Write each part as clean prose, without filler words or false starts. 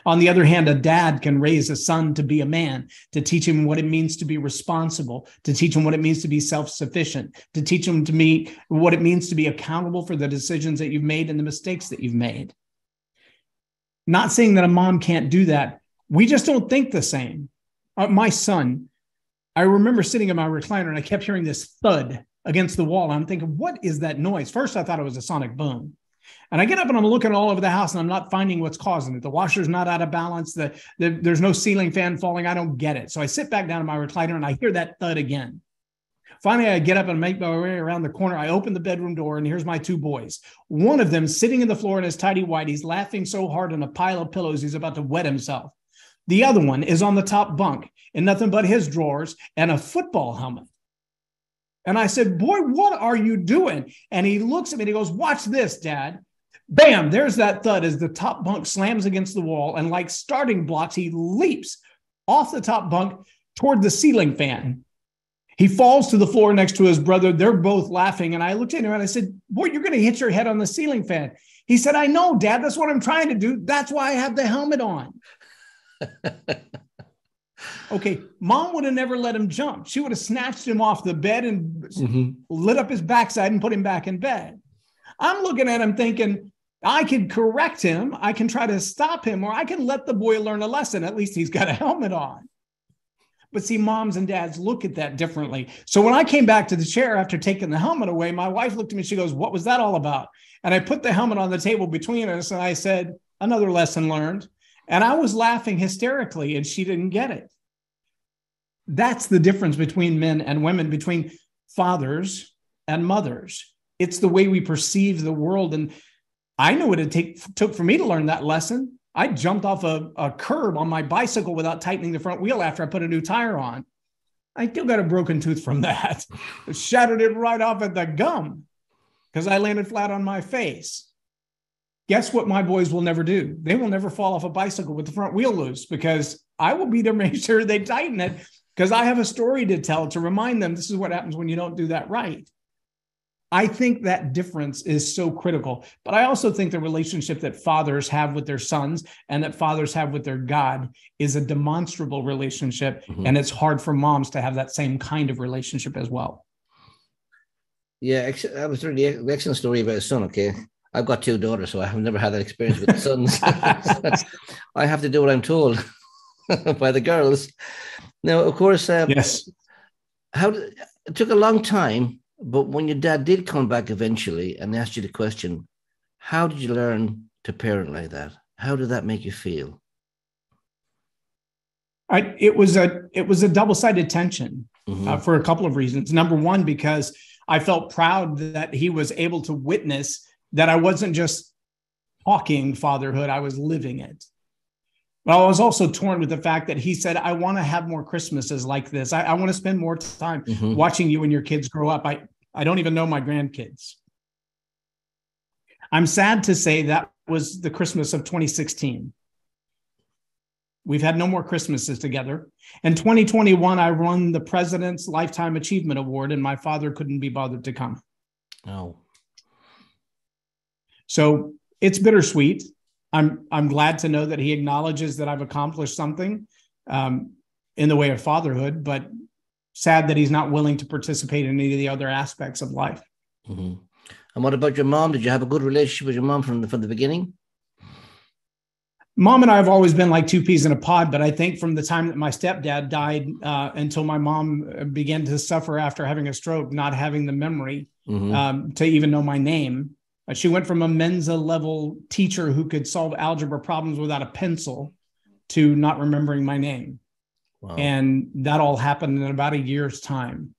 On the other hand, a dad can raise a son to be a man, to teach him what it means to be responsible, to teach him what it means to be self-sufficient, to teach him what it means to be accountable for the decisions that you've made and the mistakes that you've made. Not saying that a mom can't do that. We just don't think the same. My son, I remember sitting in my recliner and I kept hearing this thud against the wall. I'm thinking, what is that noise? First, I thought it was a sonic boom. And I get up and I'm looking all over the house and I'm not finding what's causing it. The washer's not out of balance. There's no ceiling fan falling. I don't get it. So I sit back down in my recliner and I hear that thud again. Finally, I get up and make my way around the corner. I open the bedroom door and here's my two boys. One of them sitting in the floor in his tidy whities, laughing so hard on a pile of pillows he's about to wet himself. The other one is on the top bunk in nothing but his drawers and a football helmet. And I said, boy, what are you doing? And he looks at me and he goes, watch this, Dad. Bam, there's that thud as the top bunk slams against the wall. And like starting blocks, he leaps off the top bunk toward the ceiling fan. He falls to the floor next to his brother. They're both laughing. And I looked at him and I said, boy, you're going to hit your head on the ceiling fan. He said, I know, Dad. That's what I'm trying to do. That's why I have the helmet on. Okay, Mom would have never let him jump. She would have snatched him off the bed and lit up his backside and put him back in bed. I'm looking at him thinking, I can correct him. I can try to stop him, or I can let the boy learn a lesson. At least he's got a helmet on. But see, moms and dads look at that differently. So when I came back to the chair after taking the helmet away, my wife looked at me. She goes, what was that all about? And I put the helmet on the table between us. And I said, another lesson learned. And I was laughing hysterically and she didn't get it. That's the difference between men and women, between fathers and mothers. It's the way we perceive the world. And I knew what it took for me to learn that lesson. I jumped off a curb on my bicycle without tightening the front wheel after I put a new tire on. I still got a broken tooth from that. Shattered it right off at the gum because I landed flat on my face. Guess what my boys will never do? They will never fall off a bicycle with the front wheel loose because I will be there to make sure they tighten it because I have a story to tell to remind them this is what happens when you don't do that right. I think that difference is so critical. But I also think the relationship that fathers have with their sons and that fathers have with their God is a demonstrable relationship. Mm-hmm. And it's hard for moms to have that same kind of relationship as well. Yeah, I was reading an excellent story about a son, okay? I've got two daughters, so I have never had that experience with sons. I have to do what I'm told by the girls. Now, of course, yes. It took a long time. But when your dad did come back eventually and asked you the question, how did you learn to parent like that? How did that make you feel? It was a double-sided tension for a couple of reasons. Number one, because I felt proud that he was able to witness that I wasn't just talking fatherhood, I was living it. But I was also torn with the fact that he said, I want to have more Christmases like this. I want to spend more time watching you and your kids grow up. I don't even know my grandkids. I'm sad to say that was the Christmas of 2016. We've had no more Christmases together. In 2021, I won the President's Lifetime Achievement Award, and my father couldn't be bothered to come. Oh. So it's bittersweet. I'm glad to know that he acknowledges that I've accomplished something in the way of fatherhood, but sad that he's not willing to participate in any of the other aspects of life. Mm-hmm. And what about your mom? Did you have a good relationship with your mom from the beginning? Mom and I have always been like two peas in a pod, but I think from the time that my stepdad died until my mom began to suffer after having a stroke, not having the memory to even know my name. She went from a Mensa level teacher who could solve algebra problems without a pencil to not remembering my name. Wow. And that all happened in about a year's time.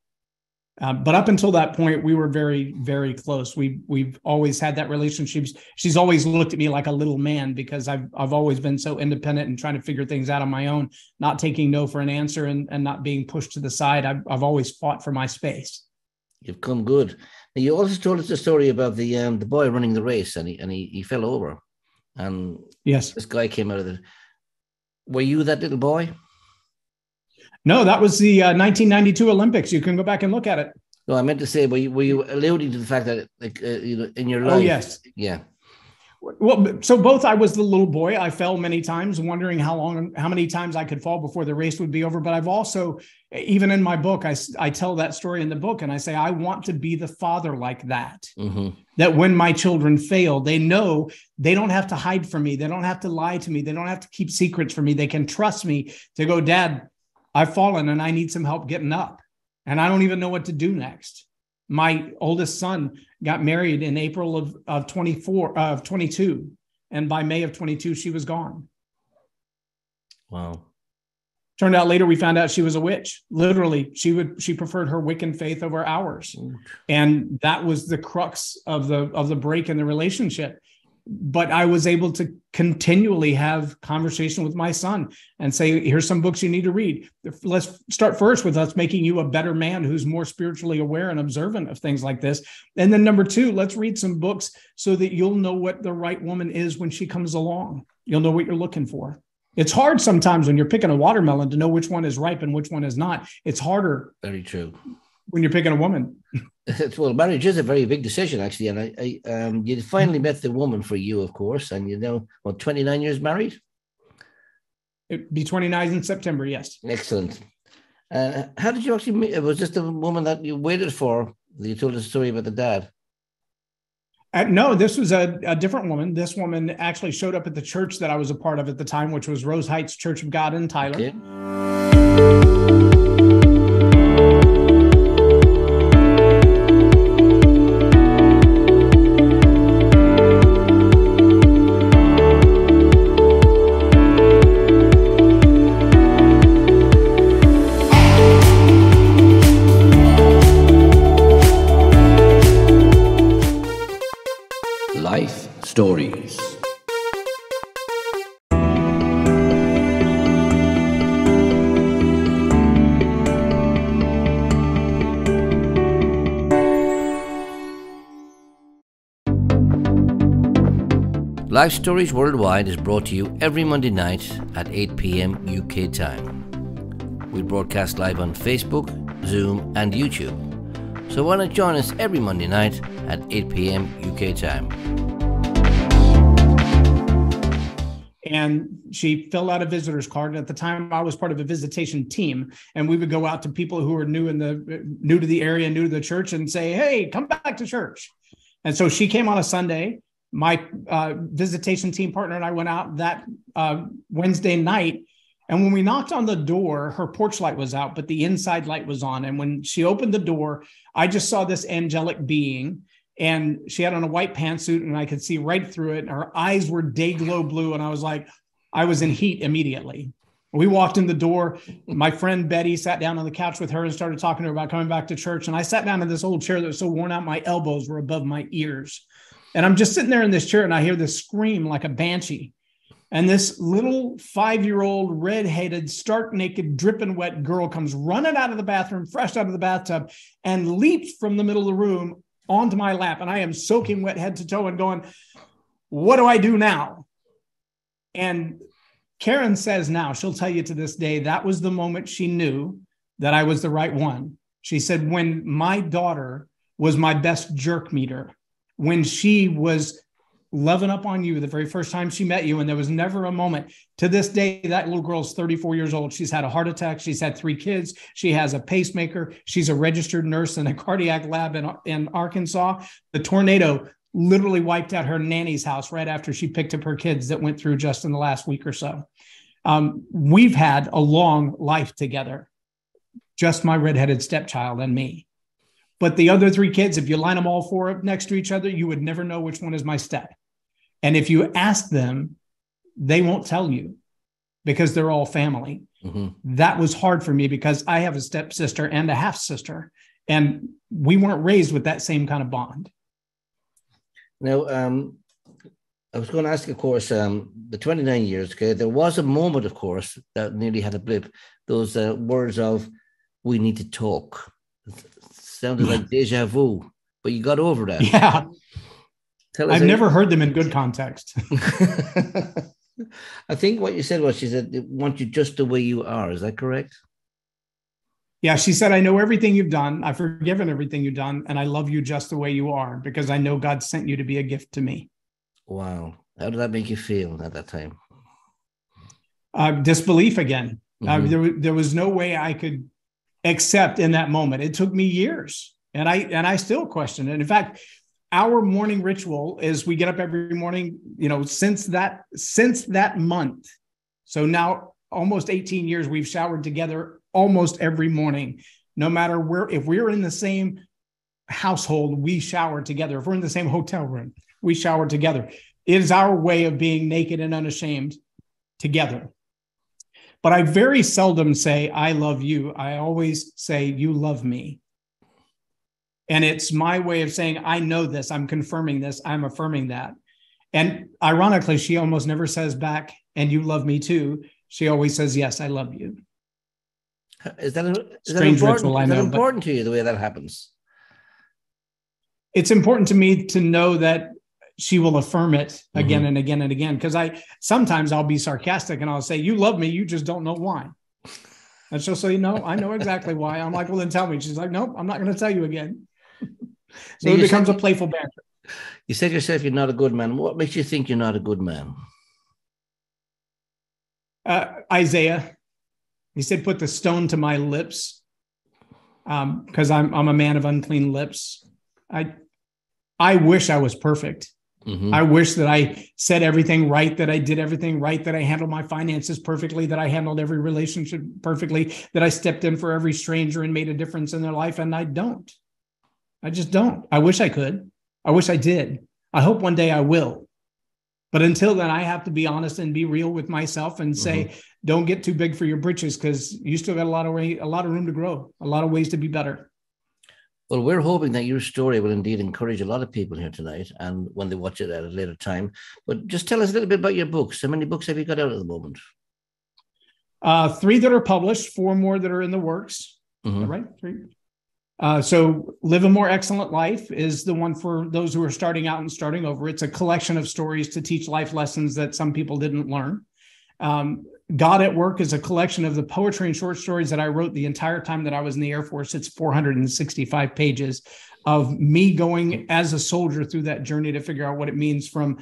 But up until that point, we were very, very close. We've always had that relationship. She's always looked at me like a little man because I've always been so independent and trying to figure things out on my own, not taking no for an answer and not being pushed to the side. I've always fought for my space. You've come good. Now, you also told us the story about the boy running the race and he fell over. And yes, this guy came out of it. Were you that little boy? No, that was the 1992 Olympics. You can go back and look at it. No, I meant to say, were you alluding to the fact that, in your life? Oh, yes. Yeah. Well, so both, I was the little boy. I fell many times, wondering how many times I could fall before the race would be over. But I've also, even in my book, I tell that story in the book, and I say, I want to be the father like that. That when my children fail, they know they don't have to hide from me. They don't have to lie to me. They don't have to keep secrets from me. They can trust me to go, Dad, I've fallen and I need some help getting up. And I don't even know what to do next. My oldest son got married in April of 22. And by May of 22, she was gone. Wow. Turned out later, we found out she was a witch. Literally, she preferred her Wiccan faith over ours. And that was the crux of the break in the relationship. But I was able to continually have conversation with my son and say, here's some books you need to read. Let's start first with us making you a better man who's more spiritually aware and observant of things like this. And then number two, let's read some books so that you'll know what the right woman is when she comes along. You'll know what you're looking for. It's hard sometimes when you're picking a watermelon to know which one is ripe and which one is not. It's harder. Very true. When you're picking a woman. Well, marriage is a very big decision, actually. And you finally met the woman for you, of course. And 29 years married? It'd be 29 in September, yes. Excellent. How did you actually meet? Was this the woman that you waited for? You told us a story about the dad. No, this was a different woman. This woman actually showed up at the church that I was a part of at the time, which was Rose Heights Church of God in Tyler. Okay. Life Stories. Life Stories Worldwide is brought to you every Monday night at 8 p.m. UK time. We broadcast live on Facebook, Zoom and YouTube. So why not join us every Monday night at 8 p.m. UK time. And she filled out a visitor's card. At the time, I was part of a visitation team, and we would go out to people who were new to the area, new to the church, and say, "Hey, come back to church." And so she came on a Sunday. My visitation team partner and I went out that Wednesday night. And when we knocked on the door, her porch light was out, but the inside light was on. And when she opened the door, I just saw this angelic being, and she had on a white pantsuit, and I could see right through it. And her eyes were day glow blue. And I was like, I was in heat immediately. We walked in the door. My friend Betty sat down on the couch with her and started talking to her about coming back to church. And I sat down in this old chair that was so worn out, my elbows were above my ears. And I'm just sitting there in this chair, and I hear this scream like a banshee. And this little 5-year-old, red-headed, stark naked, dripping wet girl comes running out of the bathroom, fresh out of the bathtub, and leaps from the middle of the room onto my lap. And I am soaking wet head to toe and going, what do I do now? And Karen says now, she'll tell you to this day, that was the moment she knew that I was the right one. She said, when my daughter was my best jerk meter, when she was loving up on you the very first time she met you, and there was never a moment. To this day, that little girl's 34 years old. She's had a heart attack. She's had 3 kids. She has a pacemaker. She's a registered nurse in a cardiac lab in Arkansas. The tornado literally wiped out her nanny's house right after she picked up her kids that went through just in the last week or so. We've had a long life together, just my redheaded stepchild and me. But the other 3 kids, if you line them all 4 up next to each other, you would never know which one is my step. And if you ask them, they won't tell you because they're all family. Mm-hmm. That was hard for me because I have a stepsister and a half sister, and we weren't raised with that same kind of bond. Now, I was going to ask, of course, the 29 years, okay, there was a moment, of course, that nearly had a blip. Those words of, we need to talk. Sounded like deja vu, but you got over that. Yeah. I've never heard them in good context. I think what you said was, she said, they want you just the way you are. Is that correct? Yeah, she said, I know everything you've done. I've forgiven everything you've done. And I love you just the way you are because I know God sent you to be a gift to me. Wow. How did that make you feel at that time? Disbelief again. Mm-hmm. There was no way I could accept in that moment. It took me years, and I still question it. In fact, our morning ritual is we get up every morning, since that month. So now almost 18 years, we've showered together almost every morning. No matter where, if we're in the same household, we shower together. If we're in the same hotel room, we shower together. It is our way of being naked and unashamed together. But I very seldom say, I love you. I always say, you love me. And it's my way of saying, I know this, I'm confirming this, I'm affirming that. And ironically, she almost never says back, and you love me too. She always says, yes, I love you. Is that Strange important? Ritual, I is that know, important to you, the way that happens? It's important to me to know that she will affirm it again and again and again. Because sometimes I'll be sarcastic and I'll say, you love me, you just don't know why. And she'll say, no, I know exactly why. I'm like, well, then tell me. She's like, nope, I'm not going to tell you again. So it becomes a playful banter. You said yourself you're not a good man. What makes you think you're not a good man? Isaiah, he said, put the stone to my lips, because I'm a man of unclean lips. I wish I was perfect. I wish that I said everything right, that I did everything right, that I handled my finances perfectly, that I handled every relationship perfectly, that I stepped in for every stranger and made a difference in their life. And I don't. I just don't. I wish I could. I wish I did. I hope one day I will. But until then, I have to be honest and be real with myself and say, don't get too big for your britches, because you still got a lot of room to grow, a lot of ways to be better. Well, we're hoping that your story will indeed encourage a lot of people here tonight and when they watch it at a later time. But just tell us a little bit about your books. How many books have you got out at the moment? 3 that are published, 4 more that are in the works. Is that right? 3. So Live a More Excellent Life is the one for those who are starting out and starting over. It's a collection of stories to teach life lessons that some people didn't learn. God at Work is a collection of the poetry and short stories that I wrote the entire time that I was in the Air Force. It's 465 pages of me going as a soldier through that journey to figure out what it means from,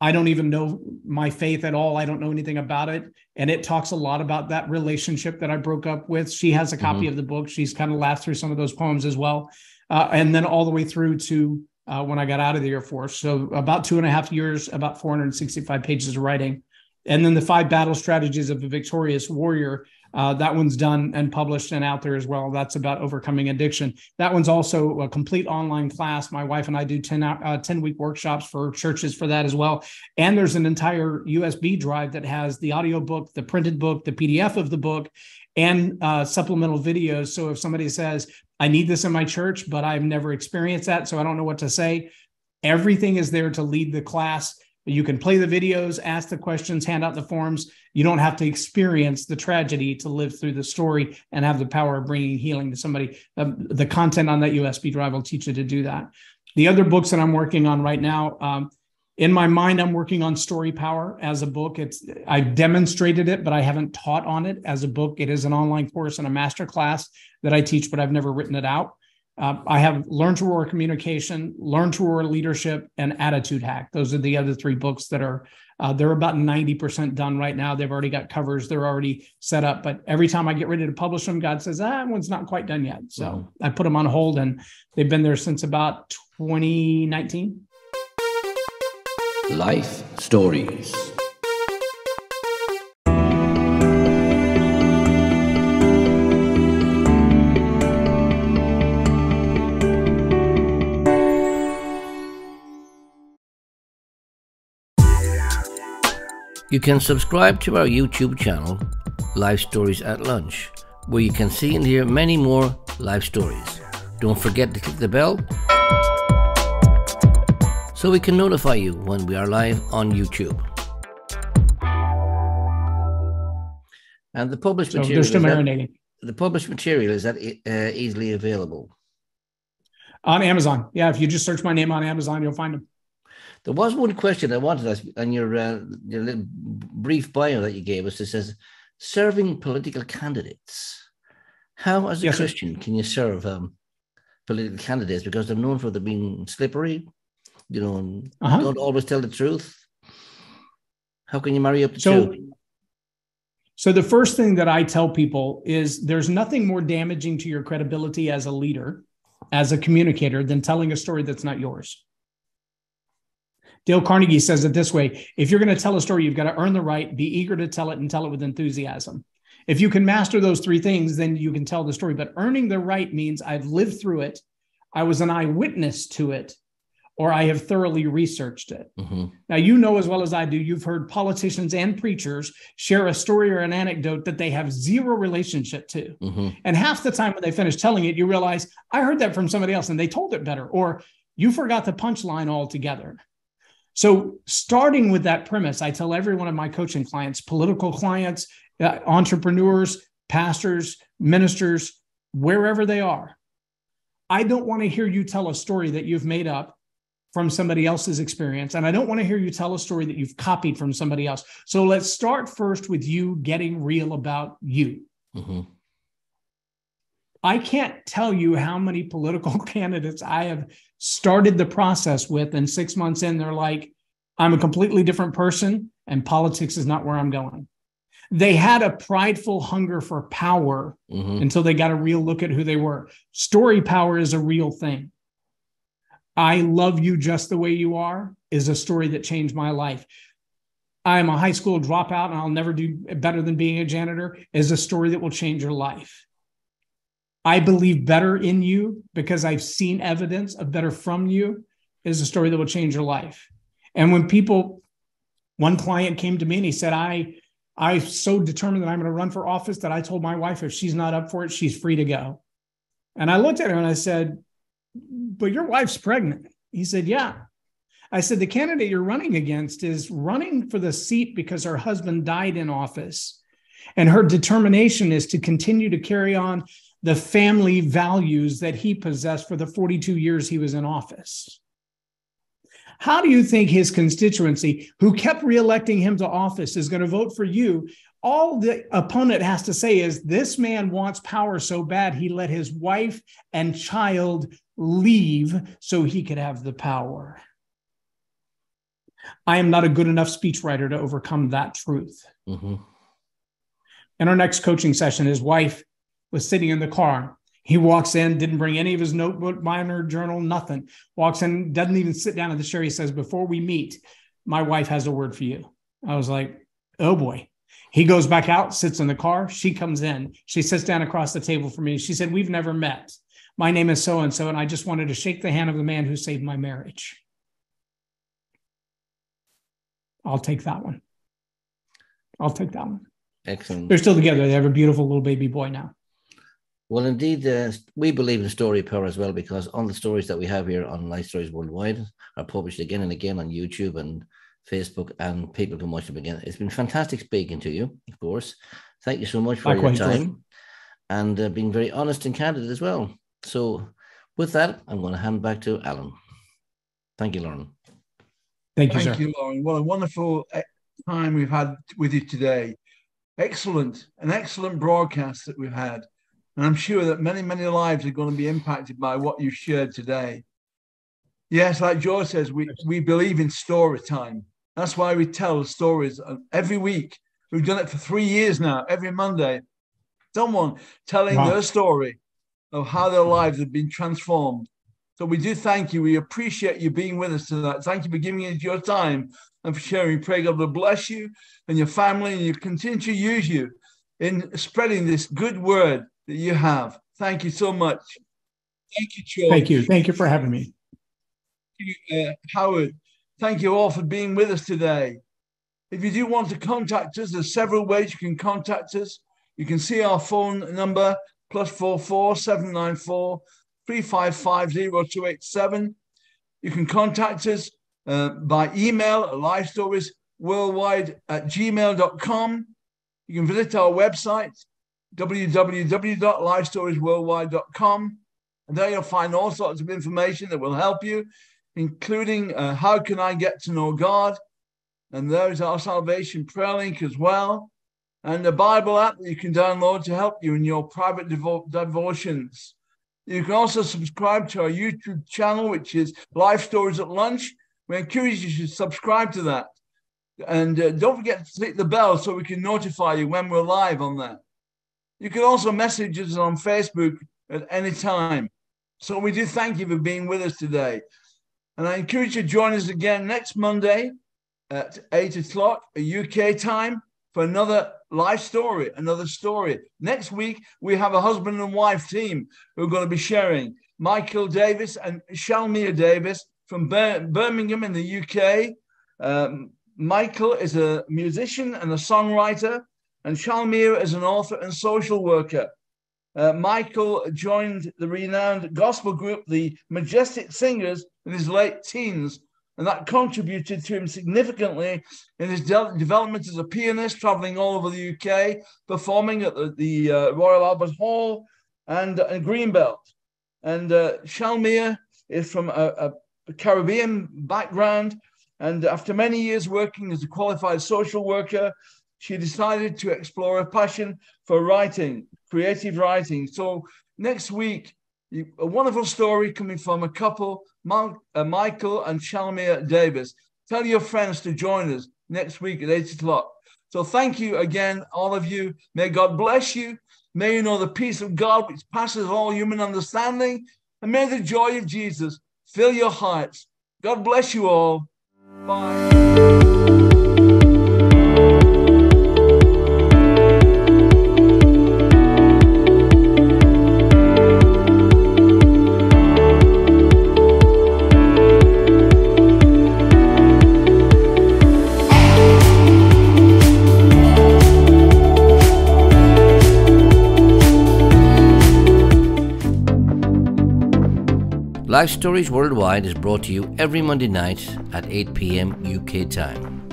I don't even know my faith at all. I don't know anything about it. And it talks a lot about that relationship that I broke up with. She has a copy of the book. She's kind of laughed through some of those poems as well. And then all the way through to when I got out of the Air Force. So about 2.5 years, about 465 pages of writing. And then the 5 battle strategies of a victorious warrior. That one's done and published and out there as well. That's about overcoming addiction. That one's also a complete online class. My wife and I do 10-week workshops for churches for that as well. And there's an entire USB drive that has the audiobook, the printed book, the PDF of the book, and supplemental videos. So if somebody says, I need this in my church, but I've never experienced that, so I don't know what to say, everything is there to lead the class. You can play the videos, ask the questions, hand out the forms. You don't have to experience the tragedy to live through the story and have the power of bringing healing to somebody. The content on that USB drive will teach you to do that. The other books that I'm working on right now, in my mind, I'm working on Story Power as a book. I've demonstrated it, but I haven't taught on it as a book. It is an online course and a master class that I teach, but I've never written it out. I have Learn to Roar Communication, Learn to Roar Leadership, and Attitude Hack. Those are the other 3 books that are, they're about 90% done right now. They've already got covers. They're already set up. But every time I get ready to publish them, God says, that one's not quite done yet. So I put them on hold, and they've been there since about 2019. Life Stories. You can subscribe to our YouTube channel, Life Stories at Lunch, where you can see and hear many more life stories. Don't forget to click the bell so we can notify you when we are live on YouTube. And the published material, is that easily available? On Amazon. Yeah, if you just search my name on Amazon, you'll find them. There was one question I wanted to ask on your little brief bio that you gave us. It says, serving political candidates. How, as a Christian, can you serve political candidates? Because they're known for them being slippery, and don't always tell the truth. How can you marry up the two? So the first thing that I tell people is there's nothing more damaging to your credibility as a leader, as a communicator, than telling a story that's not yours. Dale Carnegie says it this way: if you're going to tell a story, you've got to earn the right, be eager to tell it, and tell it with enthusiasm. If you can master those three things, then you can tell the story. But earning the right means I've lived through it, I was an eyewitness to it, or I have thoroughly researched it. Mm-hmm. Now, you know as well as I do, you've heard politicians and preachers share a story or an anecdote that they have zero relationship to. Mm-hmm. And half the time when they finish telling it, you realize, I heard that from somebody else and they told it better, or you forgot the punchline altogether. So starting with that premise, I tell every one of my coaching clients, political clients, entrepreneurs, pastors, ministers, wherever they are, I don't want to hear you tell a story that you've made up from somebody else's experience. And I don't want to hear you tell a story that you've copied from somebody else. So let's start first with you getting real about you. Mm-hmm. I can't tell you how many political candidates I have started the process with, and 6 months in, they're like, I'm a completely different person and politics is not where I'm going. They had a prideful hunger for power until they got a real look at who they were. Story power is a real thing. I love you just the way you are is a story that changed my life. I'm a high school dropout and I'll never do better than being a janitor is a story that will change your life. I believe better in you because I've seen evidence of better from you is a story that will change your life. And when one client came to me and he said, I'm so determined that I'm going to run for office that I told my wife if she's not up for it, she's free to go. And I looked at her and I said, but your wife's pregnant. He said, yeah. I said, the candidate you're running against is running for the seat because her husband died in office. And her determination is to continue to carry on the family values that he possessed for the 42 years he was in office. How do you think his constituency, who kept reelecting him to office, is going to vote for you? All the opponent has to say is this man wants power so bad he let his wife and child leave so he could have the power. I am not a good enough speechwriter to overcome that truth. Mm-hmm. In our next coaching session, his wife was sitting in the car. He walks in, didn't bring any of his notebook, minor, journal, nothing. Walks in, doesn't even sit down at the chair. He says, before we meet, my wife has a word for you. I was like, oh boy. He goes back out, sits in the car. She comes in. She sits down across the table from me. She said, we've never met. My name is so-and-so, and I just wanted to shake the hand of the man who saved my marriage. I'll take that one. I'll take that one. Excellent. They're still together. They have a beautiful little baby boy now. Well, indeed, we believe in story power as well, because all the stories that we have here on LifeStories Worldwide are published again and again on YouTube and Facebook, and people can watch them again. It's been fantastic speaking to you, of course. Thank you so much for your time and being very honest and candid as well. So with that, I'm going to hand back to Alan. Thank you, Loren. Thank you, sir. Thank you, Loren. What a wonderful time we've had with you today. An excellent broadcast that we've had. And I'm sure that many, many lives are going to be impacted by what you shared today. Yes, like George says, we believe in story time. That's why we tell stories every week. We've done it for 3 years now, every Monday. Someone telling their story of how their lives have been transformed. So we do thank you. We appreciate you being with us tonight. Thank you for giving us your time and for sharing. We pray God will bless you and your family, and you continue to use you in spreading this good word that you have. Thank you so much. Thank you, George. Thank you. Thank you for having me. Thank you, Howard. Thank you all for being with us today. If you do want to contact us, there's several ways you can contact us. You can see our phone number, +44 794 355 0287. You can contact us by email at lifestoriesworldwide@gmail.com. You can visit our website, www.lifestoriesworldwide.com. And there you'll find all sorts of information that will help you, including how can I get to know God? And there's our salvation prayer link as well. And the Bible app that you can download to help you in your private devotions. You can also subscribe to our YouTube channel, which is Life Stories at Lunch. We encourage you to subscribe to that. And don't forget to click the bell so we can notify you when we're live on that. You can also message us on Facebook at any time. So we do thank you for being with us today. And I encourage you to join us again next Monday at 8 o'clock UK time for another life story, another story. Next week, we have a husband and wife team who are going to be sharing. Michael Davis and Shalmia Davis from Birmingham in the UK. Michael is a musician and a songwriter, and Shalmia is an author and social worker. Michael joined the renowned gospel group, the Majestic Singers, in his late teens, and that contributed to him significantly in his development as a pianist, traveling all over the UK, performing at the Royal Albert Hall and Greenbelt. And Shalmia is from a Caribbean background, and after many years working as a qualified social worker, she decided to explore a passion for writing, creative writing. So next week, a wonderful story coming from a couple, Michael and Shalmia Davis. Tell your friends to join us next week at 8 o'clock. So thank you again, all of you. May God bless you. May you know the peace of God which passes all human understanding. And may the joy of Jesus fill your hearts. God bless you all. Bye. Life Stories Worldwide is brought to you every Monday night at 8 p.m. UK time.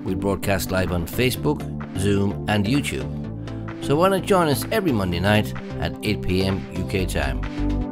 We broadcast live on Facebook, Zoom and YouTube. So why not join us every Monday night at 8 p.m. UK time.